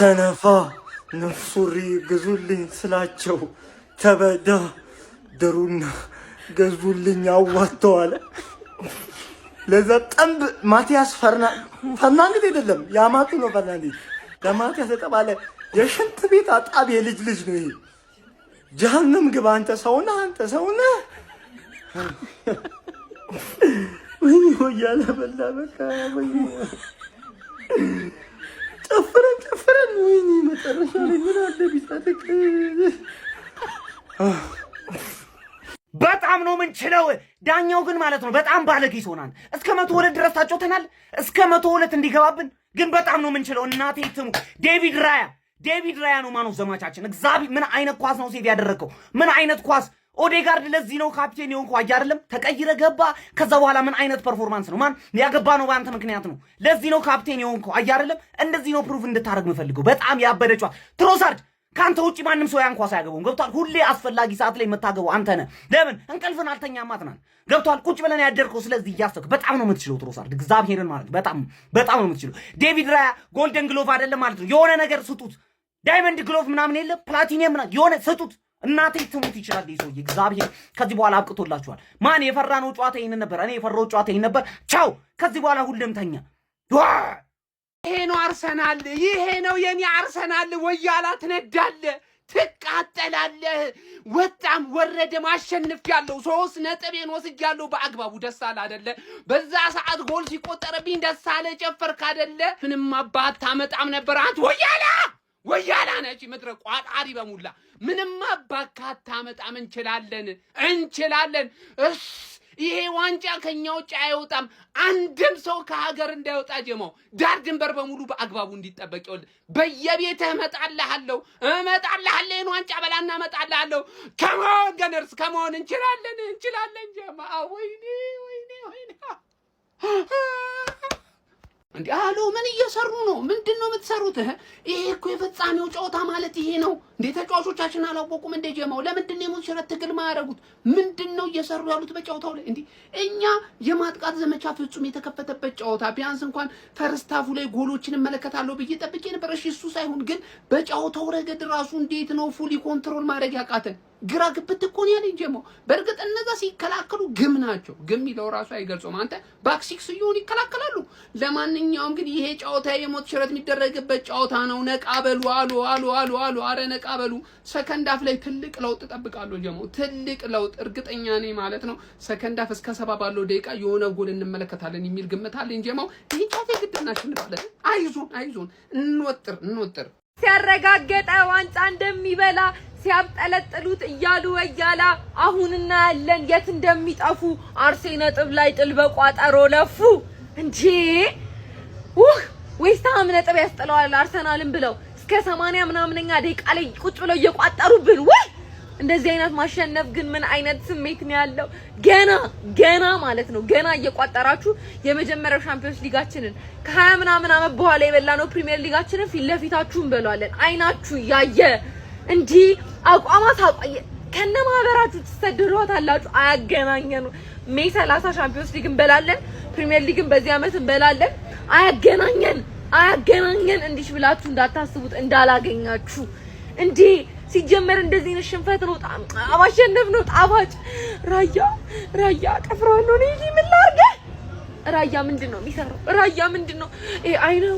ሰነፋ ነፍሱሪ ግዙልኝ ስላቸው ተበዳ ደሩና ገዙልኝ አዋጥተዋል። ለዛ ጠንብ ማቲያስ ፈርናንዴዝ አይደለም ያማቱ ነው። ፈርናንዴዝ ለማቲያስ ተባለ የሽንት ቤት አጣቢ የልጅ ነው። ይሄ ጀሃነም ግባ አንተ ሰውና ወይ ወያለ በላ በቃ ወይ ጨፍረን ወይኔ መጨረሻ ላይ ምን አለ ቢሳተክ በጣም ነው ምንችለው። ዳኛው ግን ማለት ነው በጣም ባለጌ ሆናል። እስከ 102 ድረስ ታጮተናል። እስከ 102 እንዲገባብን ግን በጣም ነው ምንችለው። እናቴ ትሙ ዴቪድ ራያ ነው ማነው ዘማቻችን። እግዚአብሔር ምን አይነት ኳስ ነው ሴቭ ያደረከው? ምን አይነት ኳስ! ኦዴጋርድ ለዚህ ነው ካፕቴን የሆንኩ አይደለም? ተቀይረ ገባ። ከዛ በኋላ ምን አይነት ፐርፎርማንስ ነው? ማን ያገባ ነው በአንተ ምክንያት ነው። ለዚህ ነው ካፕቴን የሆንኩ አይደለም? እንደዚህ ነው ፕሩፍ እንድታረግ የምፈልገው። በጣም ያበደጫ ትሮሳርድ ካንተ ውጪ ማንም ሰው ያን ኳስ አያገባውም። ገብቷል? ሁሌ አስፈላጊ ሰዓት ላይ የምታገባው አንተ ነህ። ለምን እንቅልፍን አልተኛማት ናት። ገብቷል? ቁጭ ብለን ያደርከው። ስለዚህ እያሰብክ በጣም ነው የምትችለው ትሮሳርድ። እግዚአብሔርን ማለት በጣም ነው የምትችለው። ዴቪድ ራያ ጎልደን ግሎቭ አይደለም ማለት ነው። የሆነ ነገር ስጡት። ዳይመንድ ግሎቭ ምናምን የለ ፕላቲኒየም ምናምን የሆነ ስጡት። እናቴ ትሙት ይችላል ይሰውዬ። እግዚአብሔር ከዚህ በኋላ አብቅቶላችኋል። ማን የፈራነው ጨዋታ ይሄን ነበር። እኔ የፈራው ጨዋታ ይሄን ነበር። ቻው። ከዚህ በኋላ ሁሉም ተኛ። ይሄ ነው አርሰናል። ይሄ ነው የኔ አርሰናል። ወያላ ትነዳለህ፣ ትቃጠላለህ። ወጣም ወረደም አሸንፊያለሁ። 3 ነጥቤን ወስጃለሁ በአግባቡ። ደስ አለ አይደለ? በዛ ሰዓት ጎል ሲቆጠርብኝ ደስ አለ። ጨፈርክ አይደለ? ምንም አባት ታመጣም ነበር አንተ ወያላ ነች ምድረ ቋጣሪ በሙላ ምንም አባካት ታመጣም። እንችላለን። ይሄ ዋንጫ ከኛ ውጭ አይወጣም። አንድም ሰው ከሀገር እንዳይወጣ ጀማው ዳር ድንበር በሙሉ በአግባቡ እንዲጠበቅ ይወል በየቤትህ እመጣልሃለሁ። ይሄን ዋንጫ በላና እመጣልሃለሁ። ከሞን ገነርስ ከሞን እንችላለን ጀማ። ወይኔ እንዴ አሎ ምን እየሰሩ ነው? ምንድነው የምትሰሩት? ይሄ እኮ የፍጻሜው ጨዋታ ማለት ይሄ ነው እንዴ? ተጫዋቾቻችን አላወቁም እንደ ጀማው? ለምንድነው የሙሽረት ትግል ማያረጉት? ምንድነው እየሰሩ ያሉት በጨዋታው ላይ? እንዴ እኛ የማጥቃት ዘመቻ ፍጹም የተከፈተበት ጨዋታ ቢያንስ እንኳን ፈርስታፉ ላይ ጎሎችን እመለከታለሁ ብዬ ጠብቄ ነበር። እሺ እሱ ሳይሆን ግን በጨዋታው ረገድ ራሱ እንዴት ነው ፉሊ ኮንትሮል ማድረግ ያቃተን? ግራ ግብት እኮ ነው ያለኝ ጀማው። በእርግጥ እነዛ ሲከላከሉ ግም ናቸው። ግም ይለው ራሱ አይገልጾም። አንተ ባክ ሲክስ ይሁን ይከላከላሉ። ለማንኛውም ግን ይሄ ጨዋታ የሞት ሽረት የሚደረግበት ጨዋታ ነው። ነቃበሉ አሉ አረ ነቃበሉ። ሰከንድ አፍ ላይ ትልቅ ለውጥ ጠብቃለሁ ጀማው። ትልቅ ለውጥ እርግጠኛ ነኝ ማለት ነው። ሰከንድ አፍ እስከ 70 ባለው ደቂቃ የሆነ ጎል እንመለከታለን የሚል ግምት አለኝ ጀማው። ይሄ ጨዋታ ግድና ሽንባለን። አይዞን እንወጥር ሲያረጋገጠ ዋንጫ እንደሚበላ ሲያብጠለጥሉት እያሉ ወያላ አሁን እናያለን የት እንደሚጠፉ። አርሴ ነጥብ ላይ ጥል በቋጠሮ ለፉ እንጂ ዌስትሃም ነጥብ ያስጥለዋል አርሰናልን ብለው እስከ 80 ምናምንኛ ደቂቃ ላይ ቁጭ ብለው እየቋጠሩብን። እንደዚህ አይነት ማሸነፍ ግን ምን አይነት ስሜት ነው ያለው? ገና ማለት ነው ገና እየቋጠራችሁ የመጀመሪያው ሻምፒዮንስ ሊጋችንን ከ20 ምናምን አመት በኋላ የበላነው ፕሪሚየር ሊጋችንን ፊት ለፊታችሁ እንበላለን። አይናችሁ ያየ እንዲ አቋማት ከነ ማህበራችሁ ተሰድሯታላችሁ። አያገናኘን። ሜይ 30 ሻምፒዮንስ ሊግ እንበላለን፣ ፕሪሚየር ሊግን በዚህ አመት እንበላለን። አያገናኘን። እንዲሽ ብላችሁ እንዳታስቡት እንዳላገኛችሁ። እንዲ ሲጀመር እንደዚህ ነው። ሽንፈት ነው ማሸነፍ ነው ጣፋጭ። ራያ ቀፍራለሁ ነው እንጂ ምን ላርገ? ራያ ምንድነው የሚሰራው? ራያ ምንድነው? አይ ነው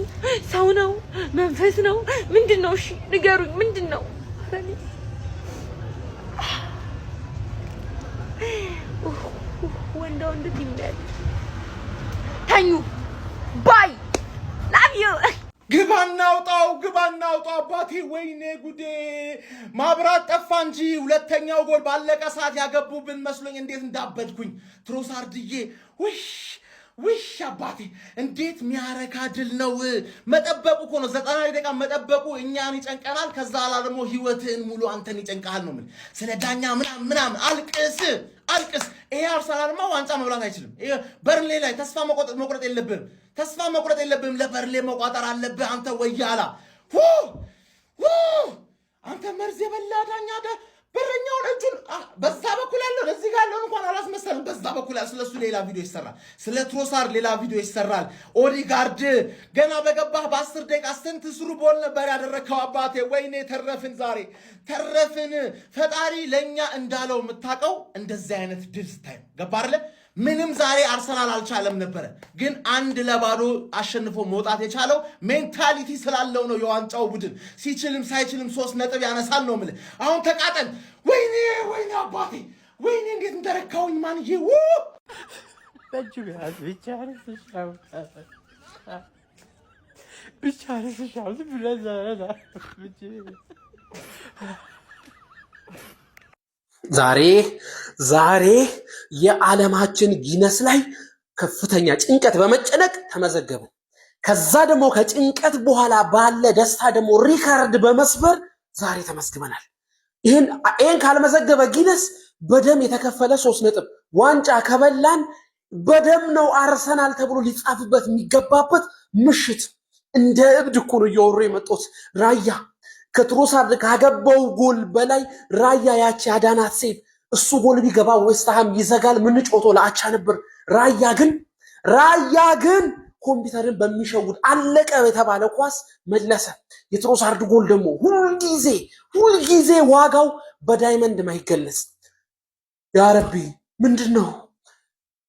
ሰው ነው መንፈስ ነው ምንድነው? እሺ ንገሩኝ ምንድነው? ወንድ ቲምዳል ታኙ ባይ ላቭ ዩ ግባና አውጣው አባቴ። ወይኔ ጉዴ! ማብራት ጠፋ እንጂ ሁለተኛው ጎል ባለቀ ሰዓት ያገቡብን መስሎኝ እንዴት እንዳበድኩኝ። ትሮሳርድዬ ውሽ አባቴ እንዴት ሚያረካ ድል ነው። መጠበቁ እኮ ነው 90 ደቂቃ መጠበቁ እኛን ይጨንቀናል። ከዛ አላ ደግሞ ህይወትን ሙሉ አንተን ይጨንቃል ነው ምን ስለ ዳኛ ምናምን አልቅስ። ይሄ አርሰናልማ ዋንጫ መብላት አይችልም። ይሄ በርንሌ ላይ ተስፋ መቁረጥ የለብህም። ለበርንሌ መቋጠር አለብህ አንተ ወያላ። አንተ መርዝ የበላ ዳኛ በረኛውን እጁን በዛ በኩል ያለው ለዚህ ጋር ያለው እንኳን አላስመሰልም። በዛ በኩል ያለው ስለሱ ሌላ ቪዲዮ ይሰራል። ስለ ትሮሳርድ ሌላ ቪዲዮ ይሰራል። ኦዲጋርድ ገና በገባህ በ10 ደቂቃ ስንት ስሩ ቦል ነበር ያደረከው አባቴ። ወይኔ ተረፍን፣ ዛሬ ተረፍን። ፈጣሪ ለኛ እንዳለው የምታውቀው እንደዚህ አይነት ድል ስታይ ገባ አይደለ? ምንም ዛሬ አርሰናል አልቻለም ነበረ፣ ግን 1-0 አሸንፎ መውጣት የቻለው ሜንታሊቲ ስላለው ነው። የዋንጫው ቡድን ሲችልም ሳይችልም 3 ነጥብ ያነሳል ነው የምልህ። አሁን ተቃጠል። ወይኔ ወይኔ አባቴ ወይኔ እንዴት እንደረካውኝ ማንዬ በእጁ ያዝ ብቻ ረስሻል ብለዛላ ዛሬ የዓለማችን ጊነስ ላይ ከፍተኛ ጭንቀት በመጨነቅ ተመዘገበ። ከዛ ደግሞ ከጭንቀት በኋላ ባለ ደስታ ደግሞ ሪካርድ በመስበር ዛሬ ተመዝግበናል። ይሄን ካልመዘገበ ጊነስ በደም የተከፈለ 3 ነጥብ ዋንጫ ከበላን በደም ነው አርሰናል ተብሎ ሊጻፍበት የሚገባበት ምሽት። እንደ እብድ እኮ ነው እየወሩ የመጡት። ራያ ከትሮሳርድ ካገባው ጎል በላይ ራያ ያቺ አዳናት ሴት እሱ ጎል ቢገባ ዌስትሃም ይዘጋል። ምን ጮቶ ለአቻ ነበር። ራያ ግን ኮምፒውተርን በሚሸውድ አለቀ የተባለ ኳስ መለሰ። የትሮሳርድ ጎል ደግሞ ሁልጊዜ ዋጋው በዳይመንድ ማይገለጽ። ያ ረቢ ምንድነው?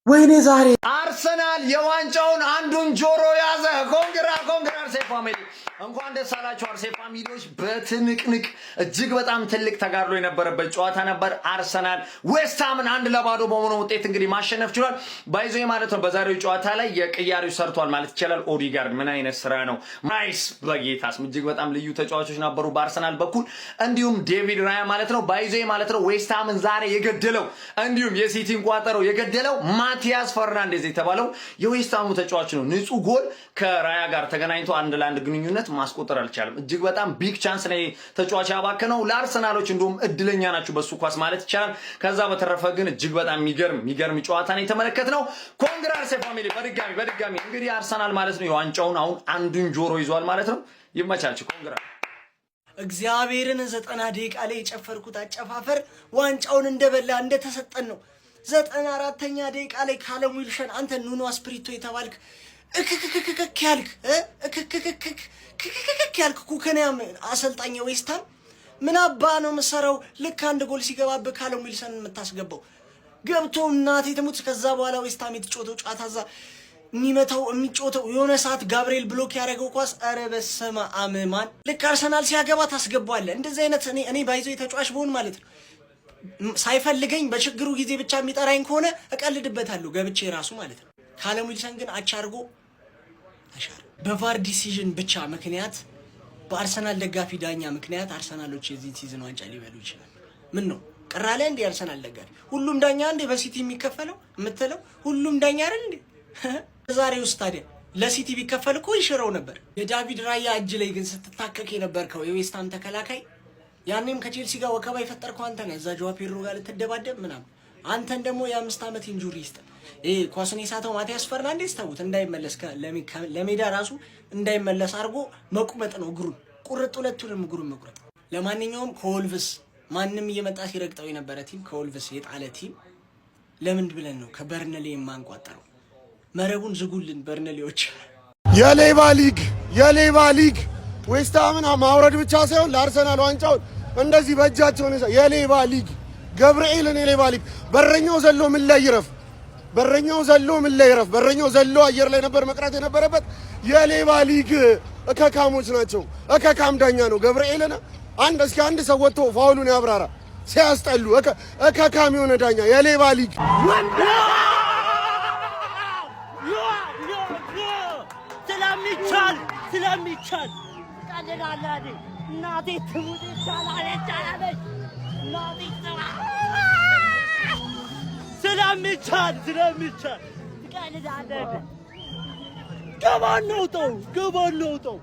ወይኔ ዛሬ አርሰናል የዋንጫውን አንዱን ጆሮ ያዘ። ኮንግራ አርሴ ፋሚሊ እንኳን ደስ አላችሁ። አርሴ ፋሚሊዎች በትንቅንቅ እጅግ በጣም ትልቅ ተጋድሎ የነበረበት ጨዋታ ነበር። አርሰናል ዌስትሃምን 1-0 በሆነ ውጤት እንግዲህ ማሸነፍ ችሏል። ባይዞ ማለት ነው በዛሬው ጨዋታ ላይ የቅያሪው ሰርቷል ማለት ይችላል። ኦዲጋርድ ምን አይነት ስራ ነው! ናይስ በጌታስ እጅግ በጣም ልዩ ተጫዋቾች ነበሩ በአርሰናል በኩል እንዲሁም ዴቪድ ራያ ማለት ነው። ባይዞ ማለት ነው ዌስትሃምን ዛሬ የገደለው እንዲሁም የሲቲን ቋጠሮ የገደለው ማቲያስ ፈርናንዴዝ የተባለው የዌስትሃሙ ተጫዋች ነው። ንጹህ ጎል ከራያ ጋር ተገናኝቶ 1-1 ግንኙነት ማስቆጠር አልቻለም። እጅግ በጣም ቢግ ቻንስ ነው ተጫዋች ያባከነው። ለአርሰናሎች እንደውም እድለኛ ናችሁ በሱ ኳስ ማለት ይቻላል። ከዛ በተረፈ ግን እጅግ በጣም የሚገርም ጨዋታ ነው የተመለከትነው። ኮንግራ አርሴ ፋሚሊ በድጋሚ እንግዲህ አርሰናል ማለት ነው የዋንጫውን አሁን አንዱን ጆሮ ይዟል ማለት ነው። ይመቻችሁ። ኮንግራ እግዚአብሔርን 90 ደቂቃ ላይ የጨፈርኩት አጨፋፈር ዋንጫውን እንደበላ እንደተሰጠን ነው። 94ኛ ደቂቃ ላይ ካለም ዊልሰን አንተ ኑኖ አስፕሪቶ የተባልክ እክክክክ ያልክ ኩከኒያም አሰልጣኝ ዌስትሃም ምን አባ ነው መሰራው? ልክ አንድ ጎል ሲገባብህ ካለም ዊልሰን የምታስገባው ገብቶ እናቴ ትሙት። ከዛ በኋላ ዌስትሃም የተጫወተው ጨዋታ እዛ የሚጫወተው የሆነ ሰዓት ጋብሪኤል ብሎክ ያደረገው ኳስ ኧረ በስመ አብ ማን ልክ አርሰናል ሲያገባ ታስገባዋለህ። እንደዚህ አይነት እኔ ባይዞ የተጫዋች በሆን ማለት ነው ሳይፈልገኝ በችግሩ ጊዜ ብቻ የሚጠራኝ ከሆነ እቀልድበታለሁ ገብቼ ራሱ ማለት ነው። ካለም ዊልሰን ግን አቻርጎ ተሻለ። በቫር ዲሲዥን ብቻ ምክንያት በአርሰናል ደጋፊ ዳኛ ምክንያት አርሰናሎች የዚህ ሲዝን ዋንጫ ሊበሉ ይችላል። ምን ነው ቀራለ እንዴ? አርሰናል ደጋፊ ሁሉም ዳኛ እንዴ በሲቲ የሚከፈለው የምትለው ሁሉም ዳኛ አይደል እንዴ? ዛሬ ውስጥ ታዲያ ለሲቲ ቢከፈል እኮ ይሽረው ነበር። የዳቪድ ራያ እጅ ላይ ግን ስትታከክ የነበርከው የዌስትሃም ተከላካይ ያኔም ከቼልሲ ጋር ወከባ የፈጠርከው አንተ ነህ። እዛ ጆዋ ፔድሮ ጋር ልትደባደብ ምናምን አንተን ደግሞ የ5 ዓመት ኢንጁሪ ይስጥ። ኳስን የሳተው ማቲያስ ፈርናንዴዝ ተውት እንዳይመለስ ለሜዳ ራሱ እንዳይመለስ አድርጎ መቁመጥ ነው። እግሩን ቁርጥ ሁለቱንም እግሩን መቁረጥ። ለማንኛውም ከወልቭስ ማንም እየመጣ ሲረግጠው የነበረ ቲም ከወልቭስ የጣለ ቲም ለምን ብለን ነው ከበርነሌ የማንቋጠረው? መረቡን ዝጉልን በርነሌዎች። የሌባ ሊግ ዌስትሃምን ማውረድ ብቻ ሳይሆን ለአርሰናል ዋንጫውን እንደዚህ በእጃቸው ነው። የሌባ ሊግ ገብርኤልን የሌባ ሊግ በረኛው ዘሎ ምን ላይ ይረፍ? በረኛው ዘሎ አየር ላይ ነበር መቅረት የነበረበት። የሌባ ሊግ እከካሞች ናቸው። እከካም ዳኛ ነው ገብርኤልን። አንድ ሰው ወጥቶ ፋውሉን ያብራራ። ሲያስጠሉ እከካም የሆነ ዳኛ የሌባ ሊግ ስለሚቻል ቀልዳለህ። እናቴ ትሙት ይቻላለች ስለሚቻል ትቀልዳለህ። ገባን ነው ተው